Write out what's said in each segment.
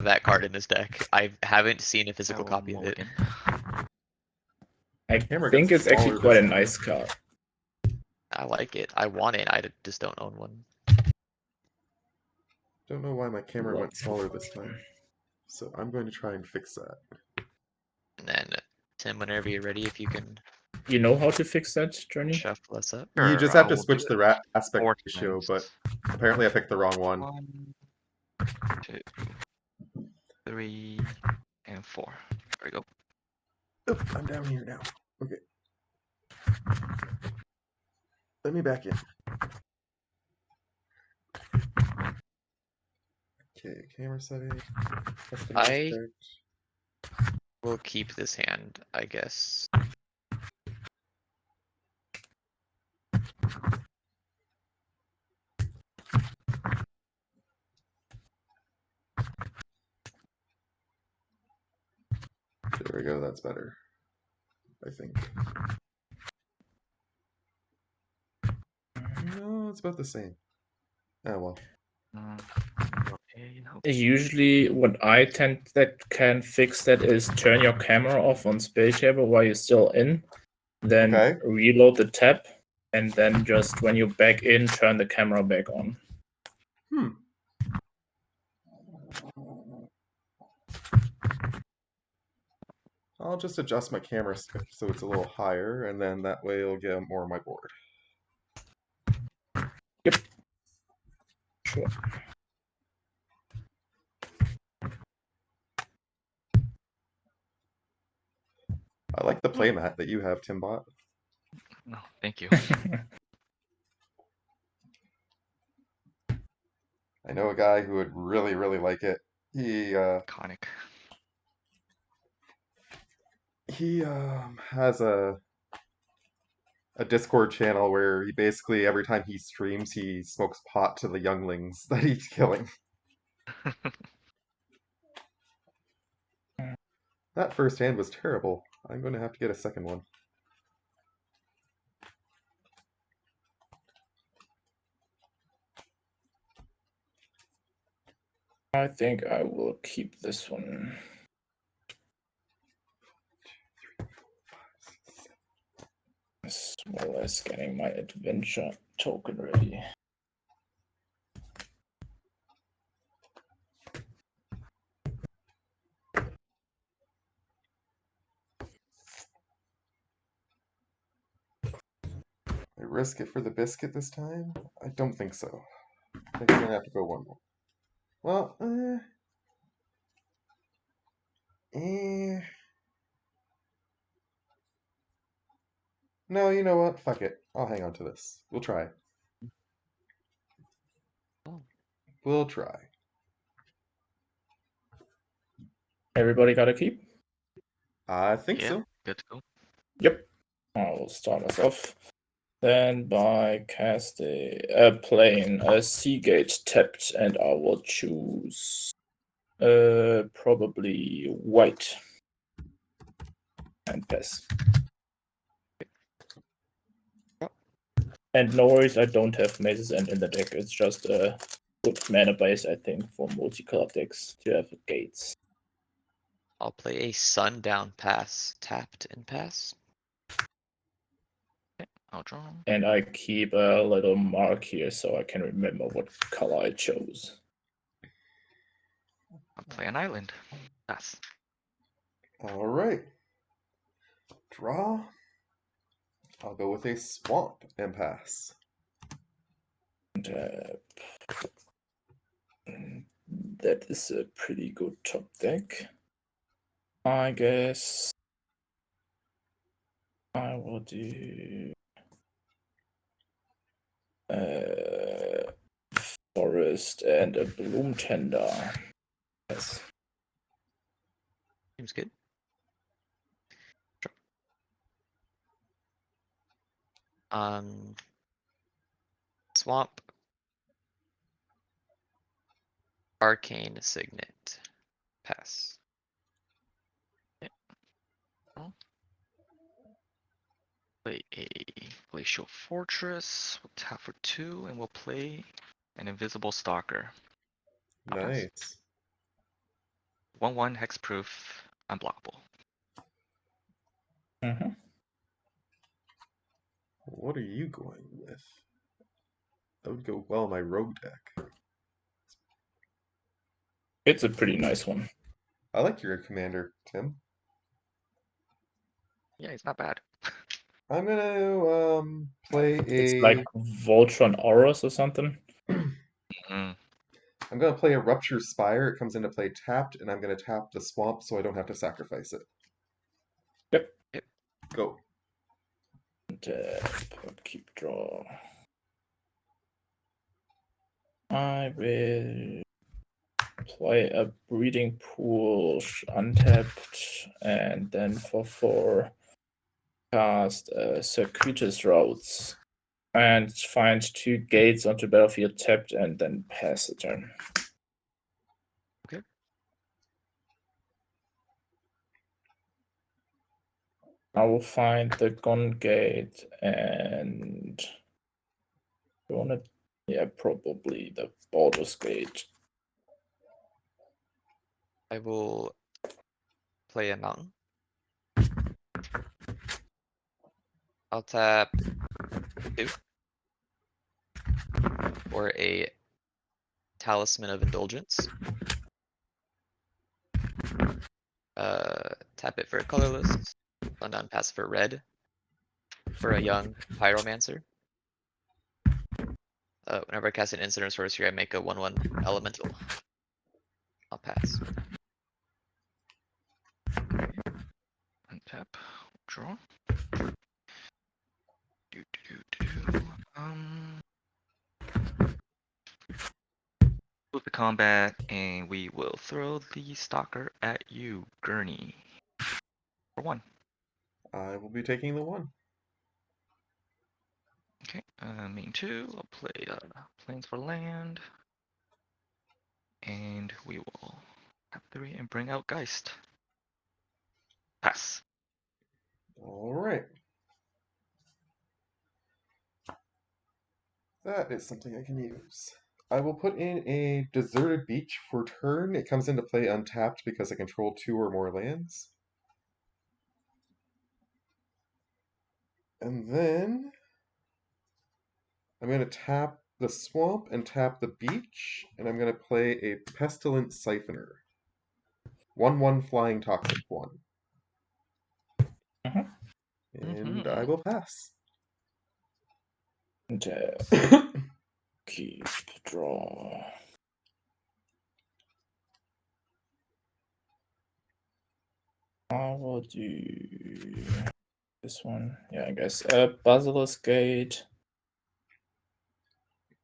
that card in his deck. I haven't seen a physical Oh, copy of it. mulligan. I Camera think gets it's actually smaller quite a this time. nice card. I like it. I want it. I just don't own one. Don't know why my camera Well, went smaller this time. So I'm going to try and fix that. And then, Tim, whenever you're ready, if you can You know how to fix that, Journey? shuffle us up. You Sure, just have I to will switch do the it aspect 4 ratio, times. but apparently I picked the wrong one. 1, 2, 3, and 4. There we go. Oop, I'm down here now. Okay. Let me back in. Okay, camera setting. Custom I- aspect. We'll keep this hand, I guess. There we go, that's better. I think. No, it's about the same. Oh well. Okay, now Usually, what I tend that can fix that is turn your camera off on Spellshaver while you're still in, then Okay. reload the tab, and then just when you're back in, turn the camera back on. I'll just adjust my camera so it's a little higher, and then that way it'll get more on my board. Yep. Sure. I like the playmat that you have, Timbot. no, thank you. I know a guy who would really, really like it. He Iconic. has a Discord channel where he basically every time he streams he smokes pot to the younglings that he's killing. That first hand was terrible. I'm going to have to get a second one. I think I will keep this one. As well as getting my adventure token ready. I risk it for the biscuit this time? I don't think so. I think I'm going to have to go one more. Well, no, you know what? Fuck it. I'll hang on to this. We'll try. Oh. We'll try. Everybody got a keep? I think Yeah, so. good to go. Yep. I will start us off. Then by playing a Seagate tapped, and I will choose probably white and pass. And no worries, I don't have Maze's End in the deck. It's just a good mana base, I think, for multicolored decks to have gates. I'll play a Sundown Pass, tapped and pass. I'll draw. And I keep a little mark here so I can remember what color I chose. I'll play an island. Pass. All right. Draw. I'll go with a swamp and pass. And, that is a pretty good top deck. I guess I will do forest and a bloom tender. Yes. Seems good. Sure. Swamp. Arcane Signet. Pass. Play a Glacial Fortress. We'll tap for 2, and we'll play an Invisible Stalker. Pass. Nice. 1/1 hexproof, unblockable. Mm-hmm. What are you going with? That would go well in my rogue deck. It's a pretty nice one. I like your commander, Tim. Yeah, he's not bad. I'm gonna play It's a. like Voltron Auras or something. Mm. I'm gonna play a Rupture Spire. It comes into play tapped, and I'm gonna tap the swamp so I don't have to sacrifice it. Yep. Go. And, keep draw. I will play a Breeding Pool untapped, and then for 4 cast Circuitous Roads and find 2 gates onto battlefield tapped, and then pass the turn. Okay. I will find the Gun Gate and probably the Baldur's Gate. I will play a mountain. I'll tap 2 for a Talisman of Indulgence. Tap it for a colorless. Sundown pass for red. For a young Pyromancer. Whenever I cast an instant or sorcery, I make a 1/1 elemental. I'll pass. Untap, draw. Do. Move the combat, and we will throw the stalker at you, Gurney. For 1. I will be taking the 1. Okay, main 2, I'll play Plains for Land. And we will tap 3 and bring out Geist. Pass. All right. That is something I can use. I will put in a Deserted Beach for turn. It comes into play untapped because I control 2 or more lands. And then I'm going to tap the swamp and tap the beach, and I'm going to play a Pestilent Siphoner. 1/1 flying toxic 1. Mhm. And I will pass. And, keep draw. I will do this one. Yeah, I guess. Basilisk Gate.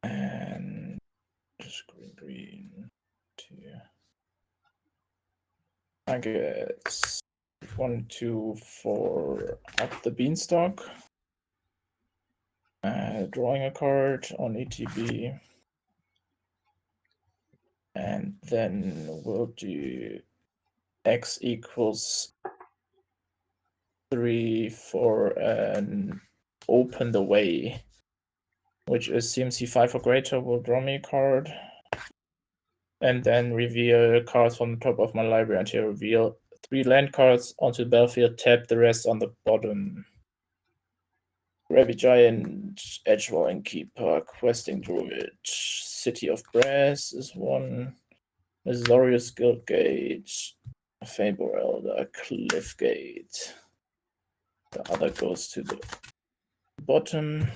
And just green. 2. I guess 1, 2, 4 up the beanstalk. Drawing a card on ETB. And then we'll do X equals 3 for an Open the Way, which is CMC5 or greater. Will draw me a card. And then reveal cards from the top of my library until I reveal 3 land cards onto the battlefield, tap the rest on the bottom. Gravy Giant, Edgewalling Keeper, Questing Druid, City of Brass is 1. Azorius Guildgate, Faber Elder, Cliffgate. The other goes to the bottom.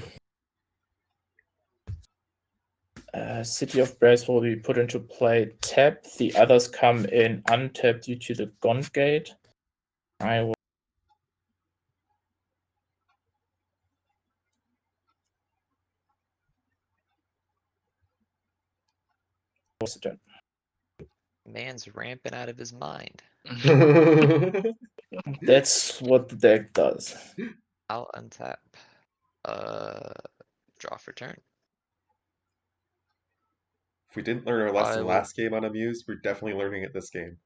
City of Brass will be put into play tapped. The others come in untapped due to the Gaunt Gate. I will Man's ramping out of his mind. That's what the deck does. I'll untap. Draw for turn. If we didn't learn our I lesson will- last game on Amused, we're definitely learning it this game.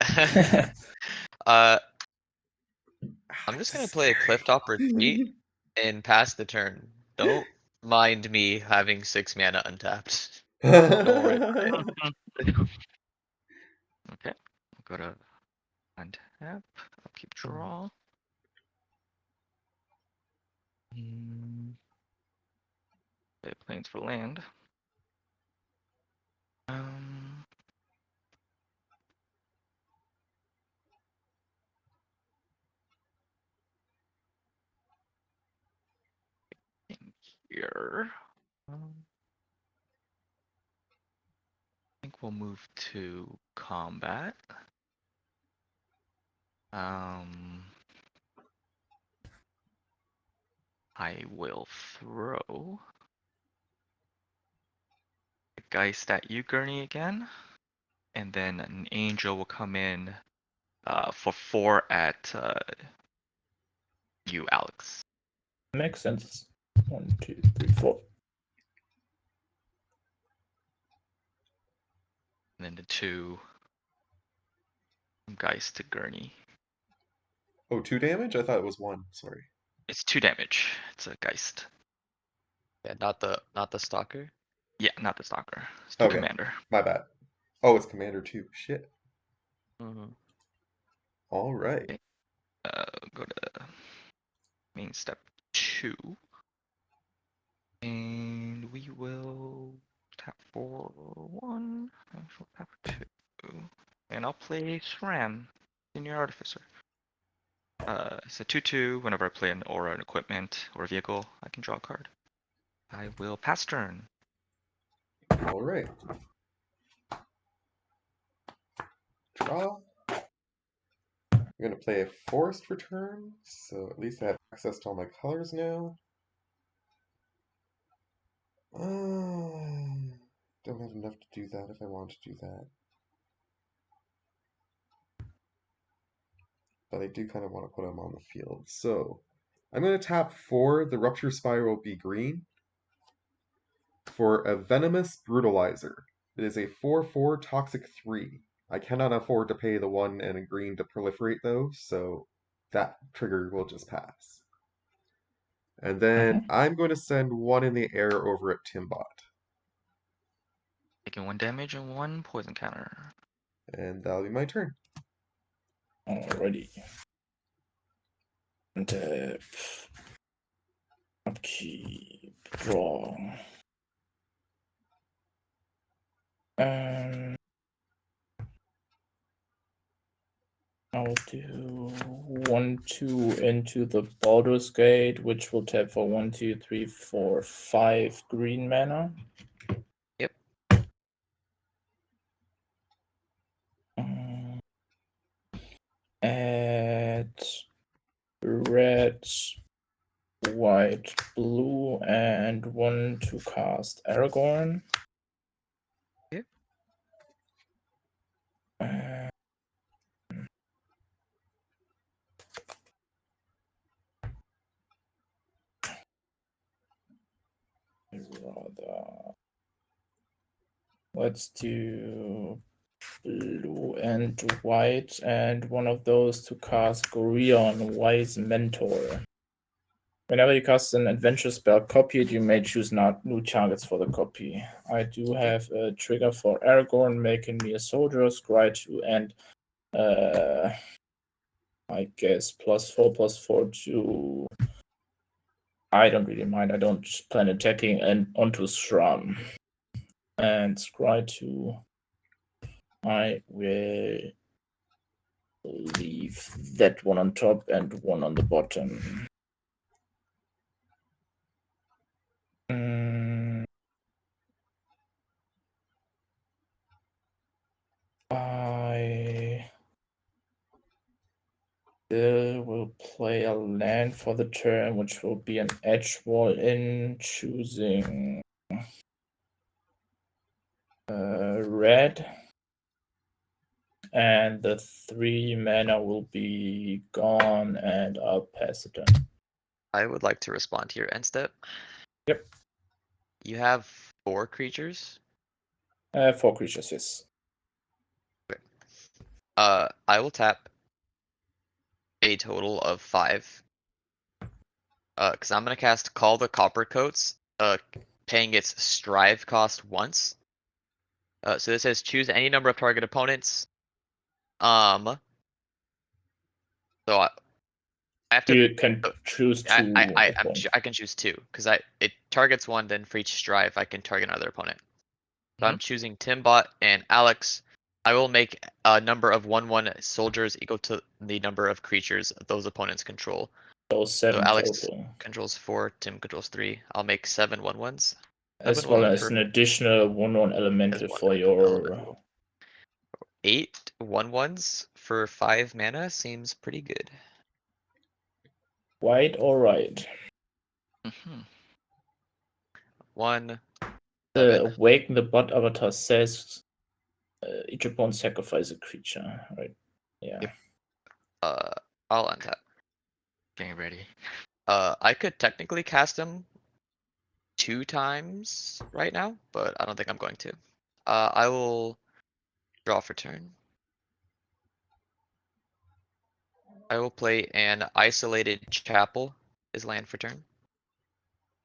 I'm just gonna play a Clifftop Retreat and pass the turn. Don't mind me having 6 mana untapped. Don't worry about it. Okay. go to untap, upkeep draw. Okay, planes for land. In here. I think we'll move to combat. I will throw a Geist at you, Gurney, again. And then an Angel will come in for 4 at you, Alex. Makes sense. 1, 2, 3, 4. And then the 2 Geist to Gurney. Oh, 2 damage? I thought it was 1. Sorry. It's 2 damage. It's a Geist. Yeah, not the stalker. Yeah, not the Stalker. It's 2 Okay. Commander. My bad. Oh, it's Commander 2. Shit. Mm-hmm. All right. Okay. Go to main step 2. And we will tap for 1. And we'll tap for 2. And I'll play Shram, Senior Artificer. It's a 2/2. Whenever I play an aura, an equipment, or a vehicle, I can draw a card. I will pass turn. All right. Draw. I'm going to play a forest return, so at least I have access to all my colors now. Don't have enough to do that if I want to do that. But I do kind of want to put them on the field. So I'm going to tap 4. The Rupture Spiral will be green. For a Venomous Brutalizer. It is a 4/4 Toxic 3. I cannot afford to pay the 1 and a green to proliferate though, so that trigger will just pass. And then I'm going to send 1 in the air over at Timbot. Taking 1 damage and 1 poison counter. And that'll be my turn. Alrighty. And upkeep, draw. I'll do 1/2 into the Baldur's Gate, which will tap for 1, 2, 3, 4, 5 green mana. Yep. Add red, white, blue, and 1 to cast Aragorn. Yep. Let's do blue and white, and one of those to cast Gorion, Wise Mentor. Whenever you cast an adventure spell, copy it, you may choose not new targets for the copy. I do have a trigger for Aragorn, making me a soldier, scry 2, and I guess +4/+4 to. I don't really mind. I don't plan attacking and onto Shram. And scry 2. I will leave that one on top and 1 on the bottom. I will play a land for the turn, which will be an edge wall in, choosing red. And the 3 mana will be gone, and I'll pass it on. I would like to respond to your end step. Yep. You have 4 creatures. 4 creatures, yes. I will tap a total of 5. Because I'm gonna cast Call the Copper Coats, paying its Strive cost once. So this says choose any number of target opponents. So I have to. You can choose two opponents. I can choose two because it targets one. Then for each strive, I can target another opponent. So I'm choosing Timbot and Alex. I will make a number of 1/1 soldiers equal to the number of creatures those opponents control. So So 7 Alex total. controls 4, Tim controls 3. I'll make 7 1/1s. As 7 well 1/1 as per an additional 1/1 elemental one for your. elemental. 8 1/1s for 5 mana seems pretty good. White or right? Mhm. 1 The 7. Awaken the Bot avatar says each opponent sacrifice a creature, right? Yeah. Yep. I'll untap. Getting ready. I could technically cast him 2 times right now, but I don't think I'm going to. I will draw for turn. I will play an isolated chapel as land for turn.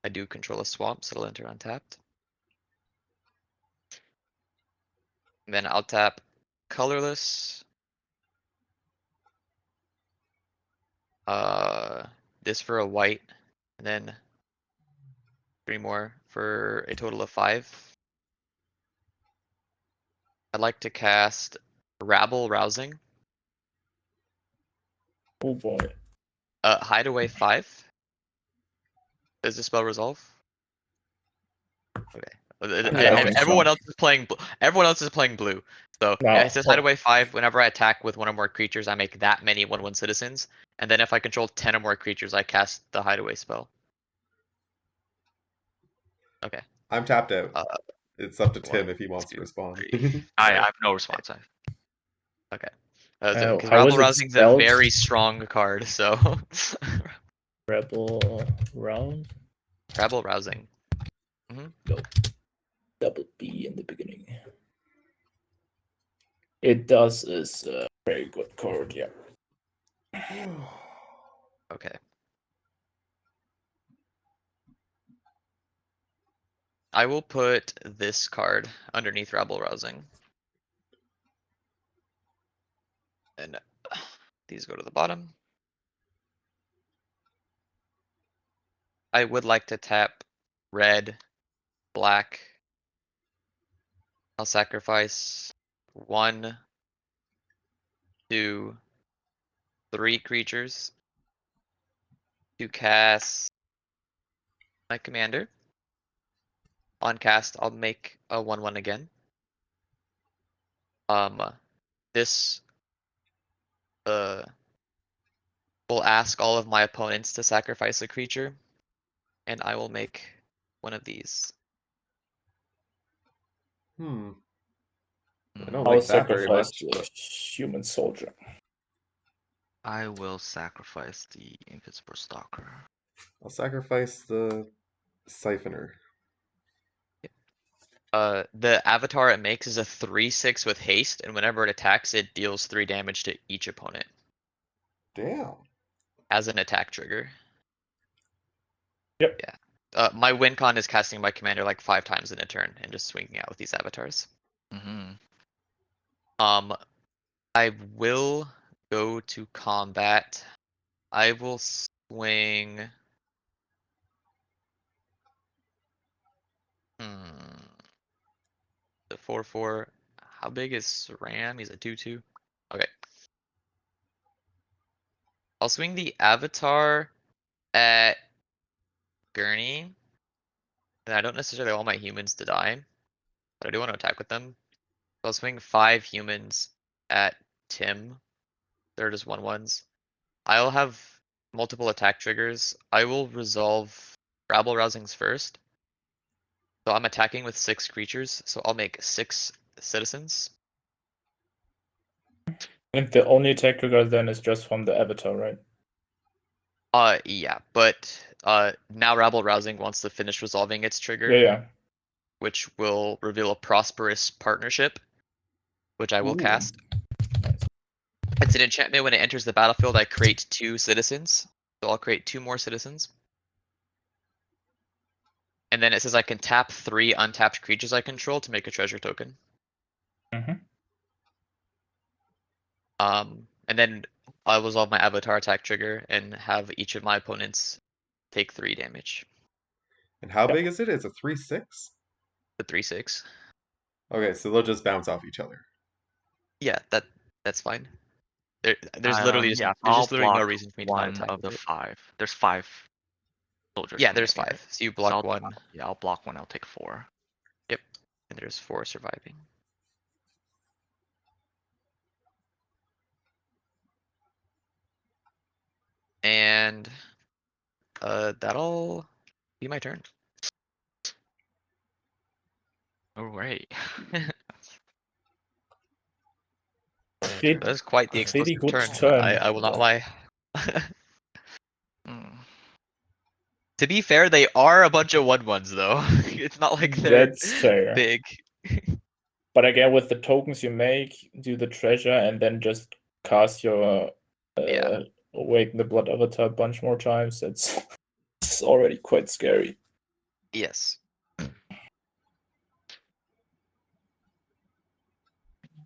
I do control a swamp, so it'll enter untapped. And then I'll tap colorless. This for a white, and then 3 more for a total of 5. I'd like to cast Rabble Rousing. Oh boy. Hideaway 5. Does the spell resolve? Okay. Yeah, I think Everyone so. else is playing. Everyone else is playing blue. So No, it says Hideaway 5. Whenever I attack with 1 or more creatures, I make that many 1/1 citizens. And then if I control 10 or more creatures, I cast the Hideaway spell. Okay. I'm tapped out. Uh, It's up to Tim 1, if he wants to 2, respond. 3. I Right. have no response. Okay. how Rabble is it Rousing is a spelled? very strong card, so Rebel round. Rabble Rousing. Double B in the beginning. It does is a very good card, yeah. Okay. I will put this card underneath Rabble Rousing. And these go to the bottom. I would like to tap red, black. I'll sacrifice 1, 2, 3 creatures to cast my commander. On cast, I'll make a 1/1 again. This will ask all of my opponents to sacrifice a creature, and I will make one of these. I don't I'll like that very sacrifice much. the But human soldier. I will sacrifice the Invisible Stalker. I'll sacrifice the Siphoner. The avatar it makes is a 3/6 with haste, and whenever it attacks, it deals 3 damage to each opponent Damn. as an attack trigger. Yep. Yeah. My win con is casting my commander like 5 times in a turn and just swinging out with these avatars. I will go to combat. I will swing. The 4/4. How big is Ram? He's a 2/2. Okay. I'll swing the avatar at Gurney. And I don't necessarily want my humans to die, but I do want to attack with them. So I'll swing 5 humans at Tim. They're just 1/1s. I'll have multiple attack triggers. I will resolve Rabble Rousings first. So I'm attacking with 6 creatures, so I'll make 6 citizens. And the only attack trigger then is just from the avatar, right? Yeah, but now Rabble Rousing wants to finish resolving its trigger, Yeah. which will reveal a prosperous partnership, which I will Ooh. cast. Nice. It's an enchantment. When it enters the battlefield, I create 2 citizens. So I'll create 2 more citizens. And then it says I can tap 3 untapped creatures I control to make a treasure token. And then I will resolve my avatar attack trigger and have each of my opponents take 3 damage. And how Yep. big is it? It's a 3/6? The 3/6. Okay, so they'll just bounce off each other. Yeah, that's fine. There's literally just Yeah, so there's I'll just literally no block reason for me to not one attack of with the it. 5. There's 5 soldiers. Yeah, coming there's at me, right? 5. So you So block I'll, 1. yeah, I'll block 1. I'll take 4. Yep. And there's 4 surviving. And that'll be my turn. Oh, right. Pretty, That was quite the pretty explosive good turn. turn. I will not lie. Mm. To be fair, they are a bunch of 1/1s though. It's not like they're That's fair. big. But again, with the tokens you make, do the treasure, and then just cast your Yeah. Awaken the Blood Avatar a bunch more times. It's already quite scary. Yes.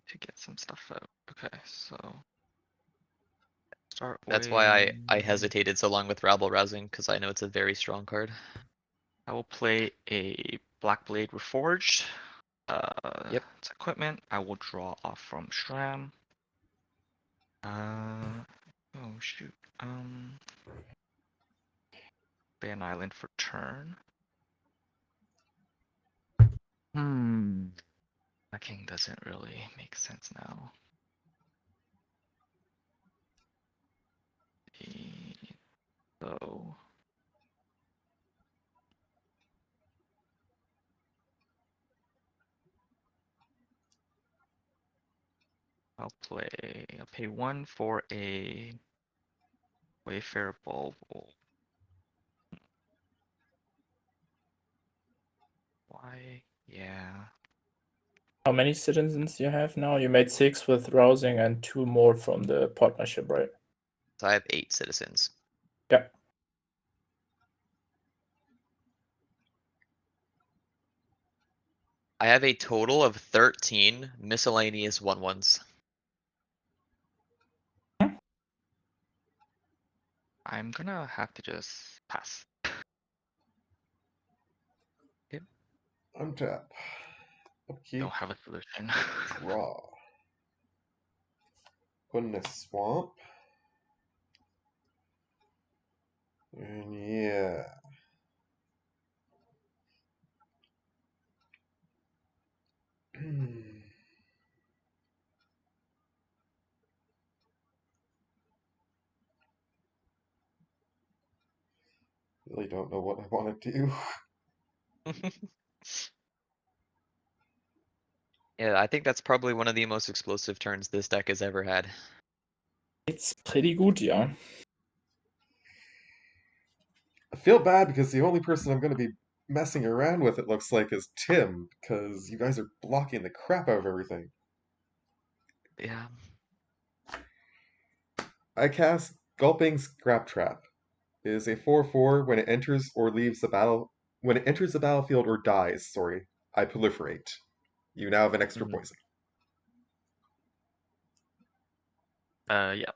To get some stuff out. Okay, so start That's why I with- hesitated so long with Rabble Rousing, because I know it's a very strong card. I will play a Black Blade Reforged. Yep. It's equipment. I will draw off from Shram. Oh shoot. Play an island for turn. King doesn't really make sense now. So I'll pay 1 for a Wayfarer Bulbul. Why? Yeah. How many citizens do you have now? You made 6 with Rousing and 2 more from the partnership, right? So I have 8 citizens. Yeah. I have a total of 13 miscellaneous 1/1s. I'm gonna have to just pass. Untap. Upkeep. Don't have a solution. Draw. Put in a swamp. And yeah. Really don't know what I want to do. Yeah, I think that's probably one of the most explosive turns this deck has ever had. It's pretty good, yeah. I feel bad because the only person I'm going to be messing around with, it looks like, is Tim, because you guys are blocking the crap out of everything. Yeah. I cast Gulping Scrap Trap. It is a 4/4 when it enters or leaves the battle. When it enters the battlefield or dies, sorry, I proliferate. You now have an extra poison. Yeah.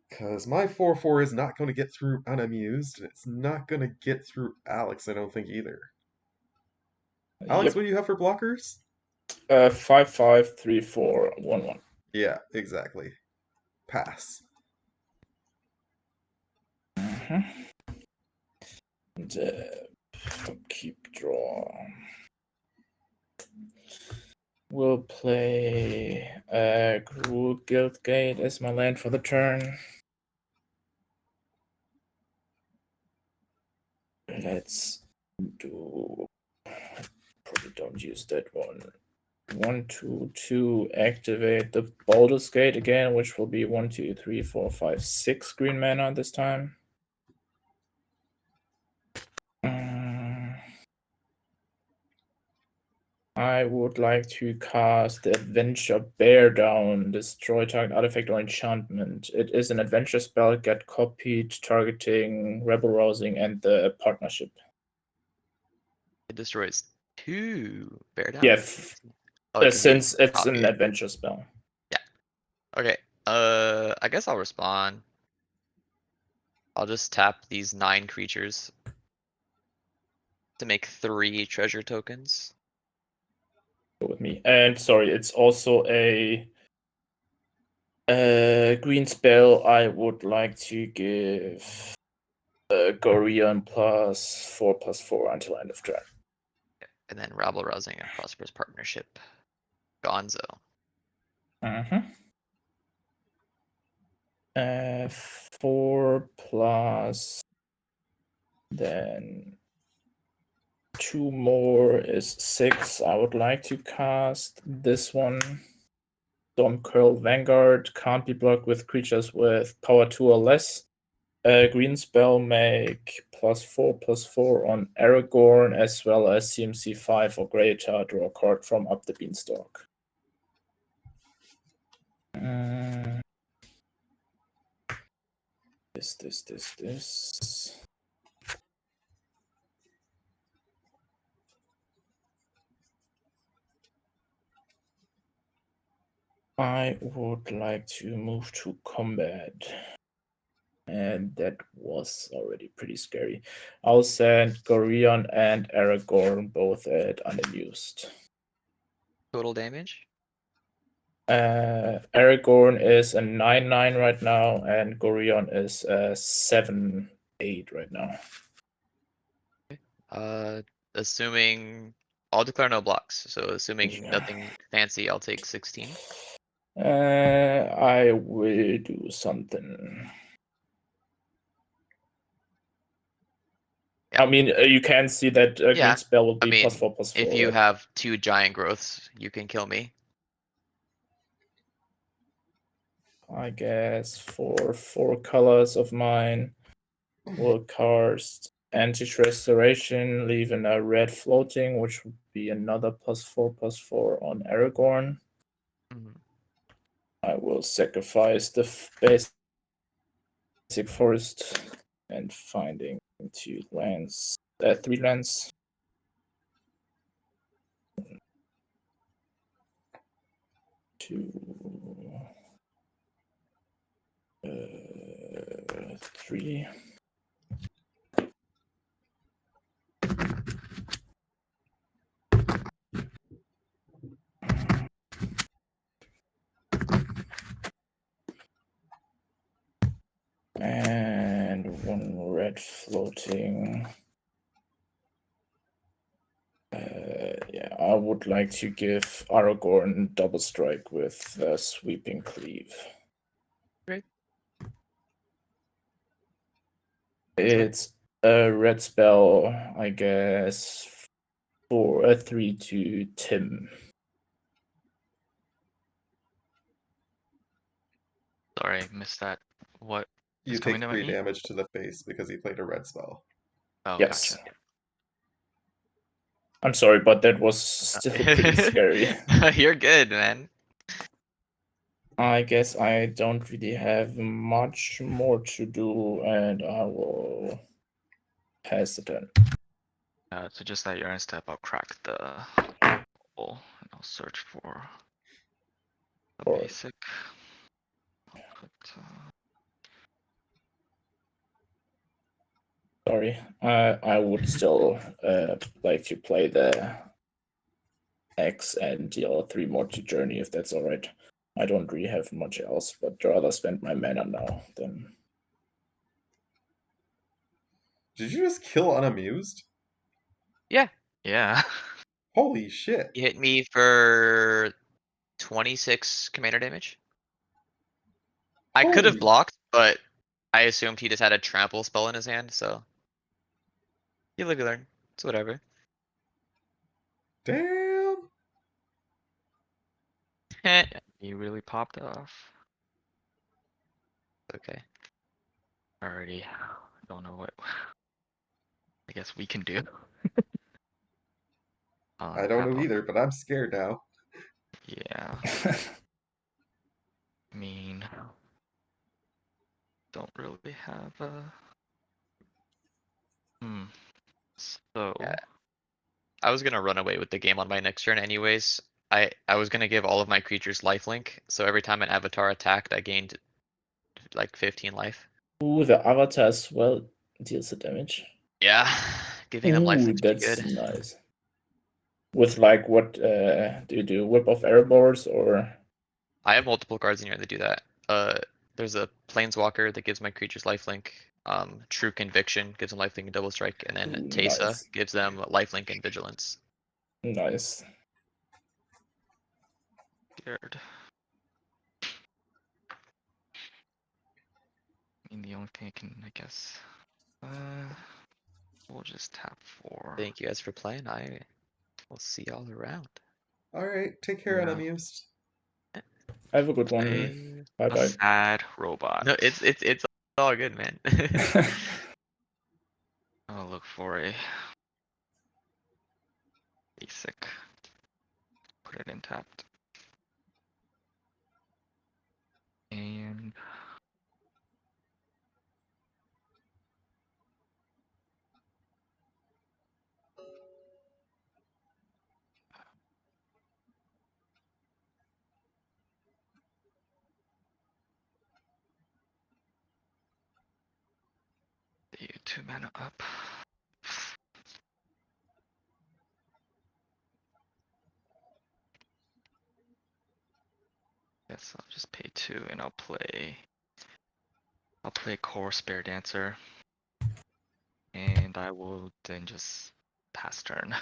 Because my 4/4 is not going to get through Unamused, and it's not going to get through Alex, I don't think either. Alex, Yep. what do you have for blockers? 5, 5, 3, 4, 1, 1. Yeah, exactly. Pass. And, keep draw. We'll play Gruul Guildgate as my land for the turn. Let's do. Probably don't use that one. 1, 2, 2. Activate the Baldur's Gate again, which will be 1, 2, 3, 4, 5, 6 green mana this time. I would like to cast the Adventure Bear Down, destroy target artifact or enchantment. It is an adventure spell, get copied, targeting Rebel Rousing and the partnership. It destroys 2 bear down? Yeah, Oh, it can be since it's an copied. adventure spell. Yeah. Okay. I guess I'll respond. I'll just tap these 9 creatures to make 3 treasure tokens. Go with me. And sorry, it's also a green spell. I would like to give Gorion +4/+4 until end of turn. And then rabble rousing and prosperous partnership. Gonzo. Mm-hmm. 4 plus, then 2 more is 6. I would like to cast this one. Storm Curl Vanguard can't be blocked with creatures with power 2 or less. Green spell make +4/+4 on Aragorn, as well as CMC 5 or greater. Draw a card from up the beanstalk. This. I would like to move to combat. And that was already pretty scary. I'll send Gorion and Aragorn both at unamused. Total damage? Aragorn is a 9/9 right now, and Gorion is a 7/8 right now. Assuming I'll declare no blocks. So assuming nothing fancy, I'll take 16. I will do something. Yeah. I mean, you can see that Yeah, green spell will I be mean, +4/+4. if you right? have 2 giant growths, you can kill me. I guess for 4 colors of mine, we'll cast Anti Restoration, leaving a red floating, which would be another +4/+4 on Aragorn. Mhm. I will sacrifice the basic forest and finding 3 lands. 2, 3. And 1 red floating. Yeah, I would like to give Aragorn double strike with sweeping cleave. Great. It's a red spell, I guess, for a 3/2 Tim. Sorry, missed that. What You is coming take to 3 me? damage to the face because he played a red spell. Oh, Yes. gotcha. I'm sorry, but that was still pretty scary. You're good, man. I guess I don't really have much more to do, and I will pass the turn. So just at your end step, I'll crack the hole and I'll search for a Or- basic. I'll put, Sorry, I would still like to play the X and deal 3 more to Journey if that's alright. I don't really have much else, but rather spend my mana now than. Did you just kill Unamused? yeah. Holy shit. You hit me for 26 commander damage. I could have Holy blocked, but I assumed he just had a trample spell in his hand, so. You live, you learn. It's whatever. damn. He really popped off. Okay. Alrighty. Don't know what I guess we can do. I don't know either, but I'm scared now. Yeah. I mean, don't really have a. So. Yeah. I was gonna run away with the game on my next turn anyways. I was gonna give all of my creatures lifelink, so every time an avatar attacked, I gained like 15 life. Ooh, the avatar as well deals the damage. Yeah, giving them Ooh, lifelink would be that's good. nice. With like what do you do? Whip of Erebors or I have multiple cards in here that do that. There's a Planeswalker that gives my creatures lifelink. True Conviction gives them lifelink and double strike, and then Ooh, Teysa nice. gives them lifelink and vigilance. Nice. Scared. I mean, the only thing I can, I guess. We'll just tap 4. Thank you guys for playing. I will see y'all around. All right, take care, Yeah. Unamused. Have a good one. Play Bye a bye. sad robot. No, it's all good, man. I'll look for a basic. Put it in tapped. And the 2 mana up. Guess I'll just pay 2 and I'll play Core Spare Dancer. And I will then just pass turn.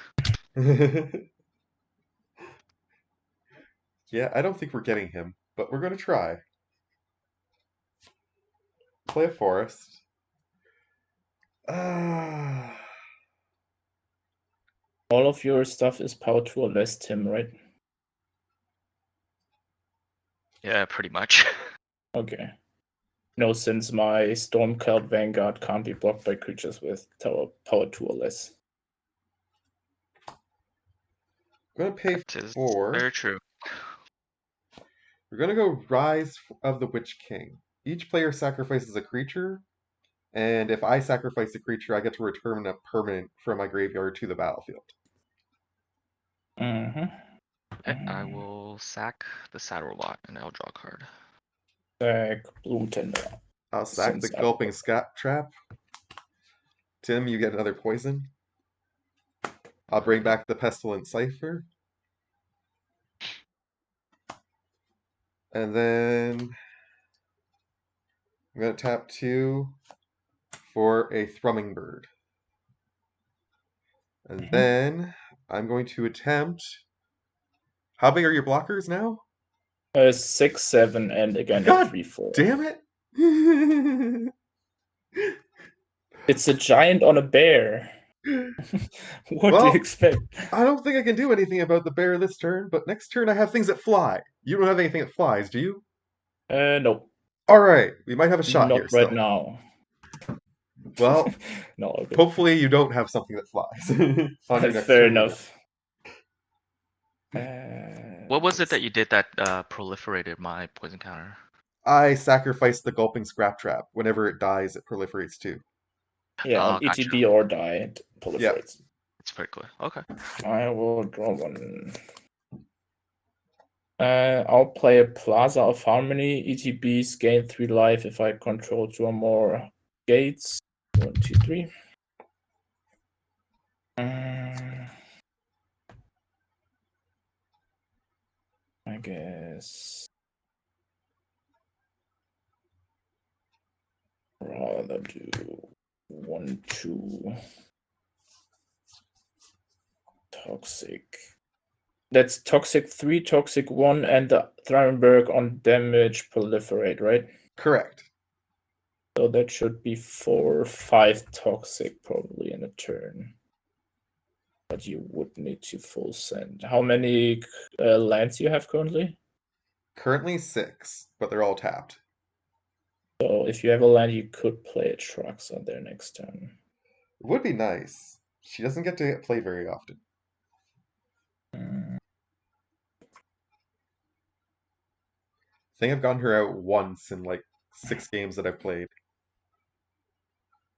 Yeah, I don't think we're getting him, but we're gonna try. Play a forest. Ah, All of your stuff is power 2 or less, Tim, right? Yeah, pretty much. Okay. No, since my Stormcloud Vanguard can't be blocked by creatures with power 2 or less. I'm gonna pay That is 4. very true. We're gonna go Rise of the Witch King. Each player sacrifices a creature, and if I sacrifice a creature, I get to return a permanent from my graveyard to the battlefield. Mm-hmm. Okay, I will sack the sad robot and I'll draw a card. Sack Blue Tender. I'll sack the Gulping Scap Trap. Tim, you get another poison. I'll bring back the Pestilent Cipher. And then I'm going to tap 2 for a Thrumming Bird. And then I'm going to attempt. How big are your blockers now? 6, 7, and again God 3, 4. Damn it! It's a giant on a bear. What do Well, you expect? I don't think I can do anything about the bear this turn, but next turn I have things that fly. You don't have anything that flies, do you? Nope. Alright, we might have a shot Not here right still. now. Well, no, okay. hopefully you don't have something that flies on your next Fair turn. enough. What was it that you did that proliferated my poison counter? I sacrifice the Gulping Scrap Trap. Whenever it dies, it proliferates too. Yeah, on gotcha. ETB or die, it proliferates. It's pretty clear. Okay. I will draw one. I'll play a Plaza of Harmony. ETBs gain 3 life if I control 2 or more gates. 1, 2, 3. I guess rather do 1, 2. Toxic. That's Toxic 3, Toxic 1, and the Threnberg on damage proliferate, right? Correct. So that should be 4, 5 Toxic probably in a turn. But you would need to full send. How many lands you have currently? Currently 6, but they're all tapped. So if you have a land, you could play a Trucks on their next turn. It would be nice. She doesn't get to play very often. Mm. I think I've gotten her out once in like 6 games that I've played.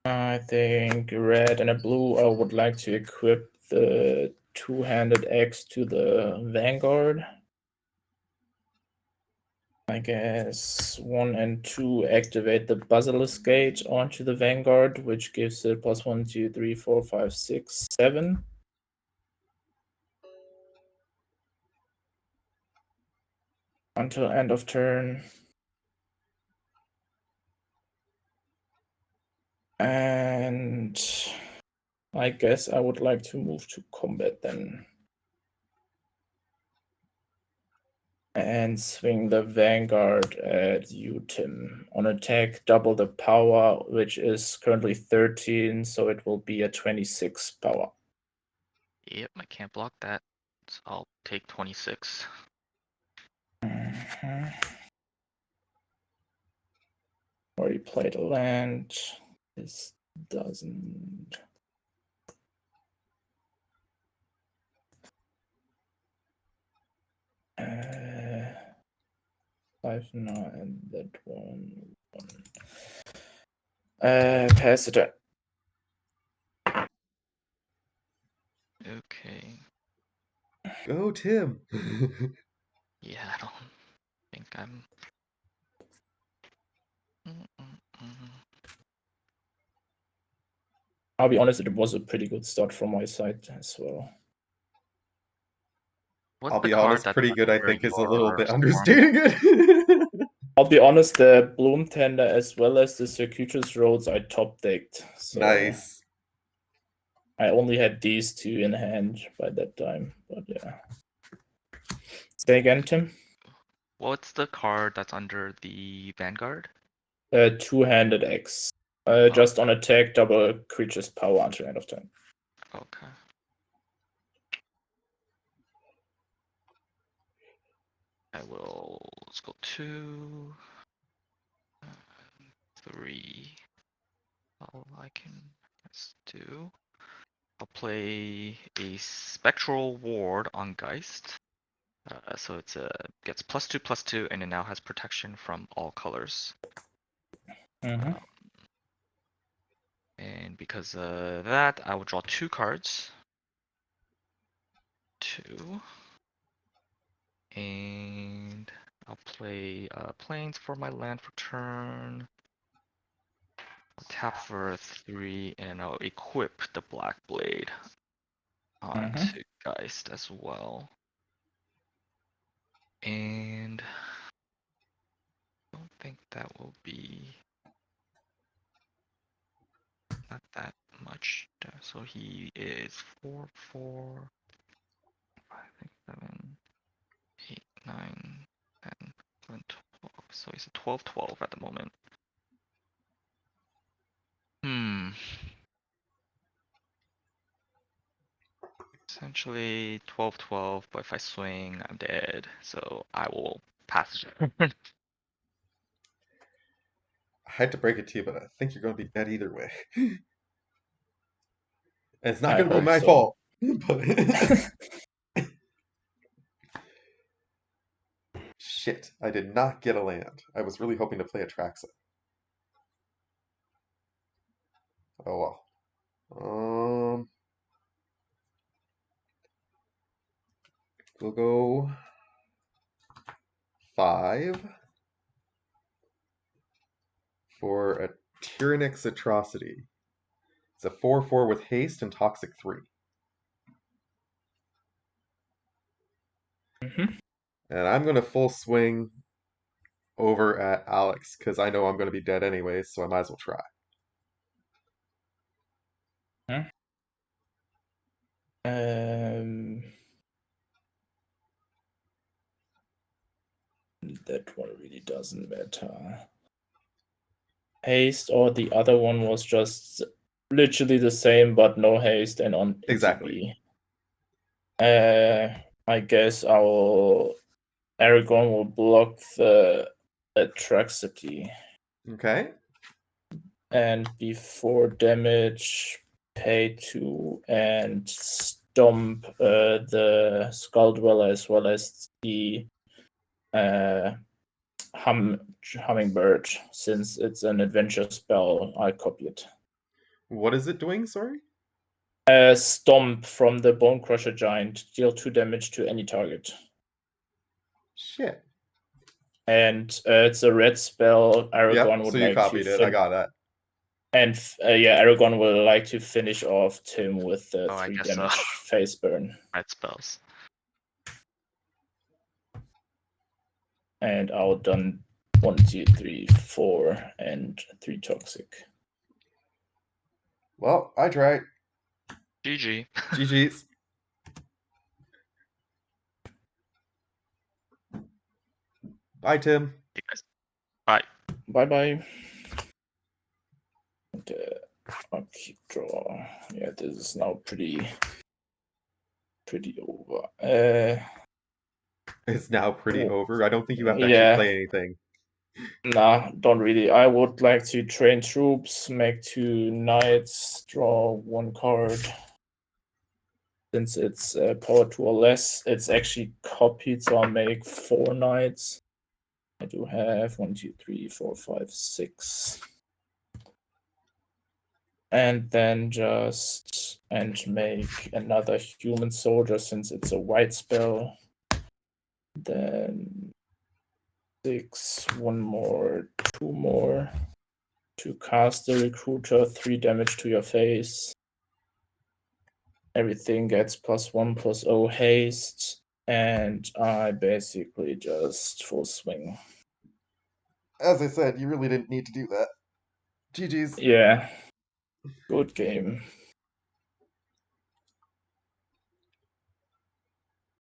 I think red and a blue. I would like to equip the two-handed X to the Vanguard. I guess 1 and 2 activate the Basilisk Gate onto the Vanguard, which gives it +1, 2, 3, 4, 5, 6, 7. Until end of turn. And I guess I would like to move to combat then. And swing the Vanguard at you, Tim. On attack, double the power, which is currently 13, so it will be a 26 power. Yep, I can't block that. So I'll take 26. Already played a land. This doesn't. Five, nine, that one. Pass it. Okay. Go, Tim. Yeah, I don't think I'm. I'll be honest, it was a pretty good start from my side as well. What's I'll the be card honest, that's pretty good, I under think, is a little your bit storm? understating it. I'll be honest, the Bloom Tender as well as the Circuitous Roads I top decked. So Nice. I only had these two in hand by that time, but yeah. Say again, Tim? What's the card that's under the Vanguard? Two-handed X. Just on attack, double creature's power until end of turn. Okay. I will. Let's go 2, 3. All I can do. I'll play a Spectral Ward on Geist. So it's gets +2/+2, and it now has protection from all colors. Mm-hmm. And because of that, I will draw 2 cards. 2. And I'll play Plains for my land for turn. I'll tap for 3, and I'll equip the Black Blade onto Geist as well. And I don't think that will be not that much. So he is 4, 4, 5, 6, 7, 8, 9, 10, 11, 12. So he's a 12, 12 at the moment. Essentially 12, 12, but if I swing, I'm dead. So I will pass. I hate to break it to you, but I think you're going to be dead either way. And it's not I going to be hope my so. fault. But shit, I did not get a land. I was really hoping to play a Traxa. Oh well. We'll go 5 for a Tyrannix Atrocity. It's a 4/4 with haste and toxic 3. And I'm going to full swing over at Alex because I know I'm going to be dead anyways, so I might as well try. That one really doesn't matter. Haste, or the other one was just literally the same, but no haste and on Exactly. ETB. I guess our Aragon will block the Atrocity. Okay. And before damage, pay 2 and stomp the Skull Dweller as well as the Hummingbird. Since it's an adventure spell, I copy it. What is it doing, sorry? Stomp from the Bone Crusher Giant. Deal 2 damage to any target. Shit. And it's a red spell. Aragon Yep, would so you like copied to it. I got that. And yeah, Aragon will like to finish off Tim with the Oh, I 3 guess so. damage face burn. Red spells. And I'll done 1, 2, 3, 4, and 3 toxic. Well, I tried. GG. GG's. Bye, Tim. You guys. Bye. Bye bye. I'll keep draw. Yeah, this is now pretty over. It's now pretty Oh, over. I don't think you have to yeah. actually play anything. Nah, don't really. I would like to train troops, make 2 knights, draw 1 card. Since it's power 2 or less, it's actually copied, so I'll make 4 knights. I do have 1, 2, 3, 4, 5, 6. And then just make another human soldier since it's a white spell. Then 6, 1 more, 2 more. To cast the recruiter, 3 damage to your face. Everything gets +1/+0 haste, and I basically just full swing. As I said, you really didn't need to do that. GG's. Yeah, good game.